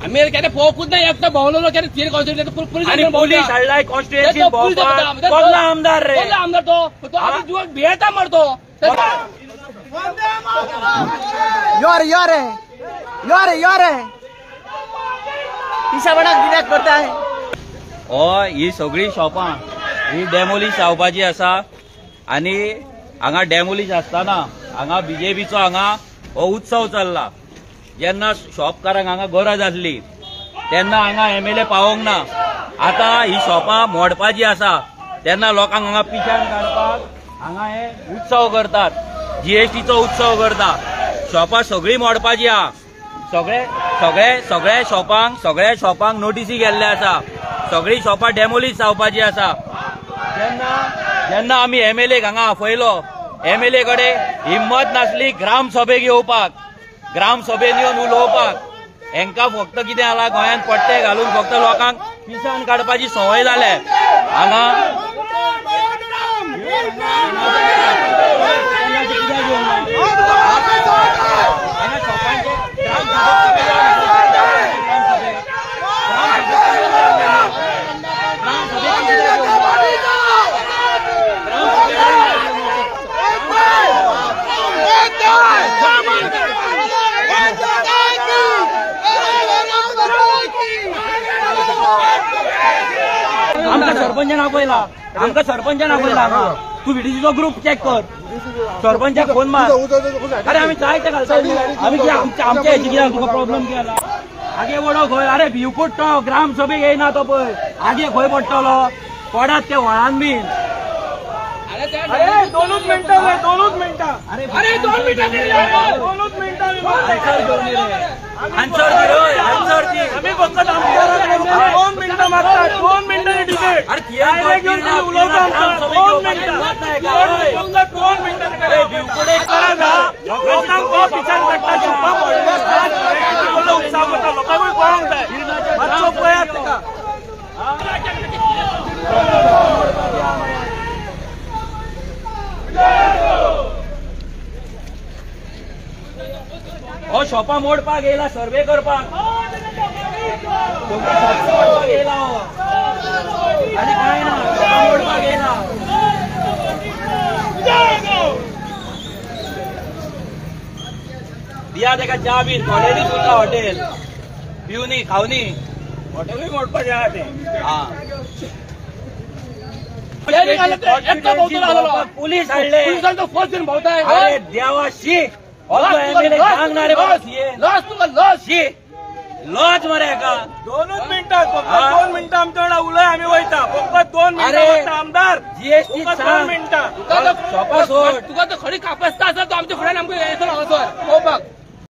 America फोकूच नाही एकटा भवलो police हाडलाय constituency आमदार रे आमदार तो भेटा मरतो योरे हिसाबान कित्याक करताय ही सगळी शॉपां ही डेमोलिश जावपाची आसा आनी हांगा डेमोलिश आसतना हांगा बीजेपीचो हांगा हो उत्सव चल्ला। जेन्ना शॉपकारांक हांगा गरज आसली तेन्ना हांगा MLA पावोंक ना। आता ही शॉपां मोडपाची आसा तेन्ना लोकांक हांगा पिशान काडपाक हांगा हे उत्सव करतात, GSTचो उत्सव करता। शॉपां सगळी मोडपाची आहा। सगळे शॉपांक नोटीसी गेल्ले आसा। सगळी शॉपां डेमोलिश जावपाची आसा। जेन्ना आमी MLA हांगा आपयलो, MLA कडे हिम्मत नासली ग्रामसभेक येवपाक, ग्रामसभेन येवन उलोवपाक। हेंका फक्त कितें जाला गोंयांत पट्टे घालून फक्त लोकांक पिसान काडपाची संवय जाल्या हांगा। आमका सरपंचान आपयला तू व्हिडिओचो ग्रुप चेक कर, सरपंचाक फोन मार। अरे आम्ही काय ते घालता आम्ही आमच्या हेची कित्याक तुका प्रॉब्लेम केला आगे वडो खंय? अरे भिव पडटो ग्रामसभेक येयना तो पळय आगे खंय पडटलो पडात ते व्हाळान बीन। अरे 2 मिनिटां अरे 2 मिनिटां आन्सर दी आम्ही फक्त 2 मिनिटां मागता 2 मिनिटांनी डिबेट। अरे घेऊन उलोवता 2 मिनिटां 2 मिनिटांनी भिवपडे करा ना लोकांक को पिचार काडटा शॉपां पडटा उत्सव करता लोकांक कळोंक जाय मातसो पळयात तेका। हो शॉपां मोडपाक येयला सर्वे करपाक येयला आनी काय ना शॉपां मोडपाक येयला। दिया तेका च्या बीन हॉटेली तुला हॉटेल पिवनी खावनी हॉटेलूय मोडपाचें आहा तें। पुलीस हाडले अरे देवा शी लॉज मरे एका 2 मिनिटां फक्त 2 मिनिटां आमच्या वांगडा उलय आमी वयता फक्त 2 मिनिटां आमदार GST 2 मिनिटां शॉपां सोड तुका तो खडी कापस्ता आसा तो आमच्या फुड्यान आमकां येयतलो हांगासर पळोवपाक।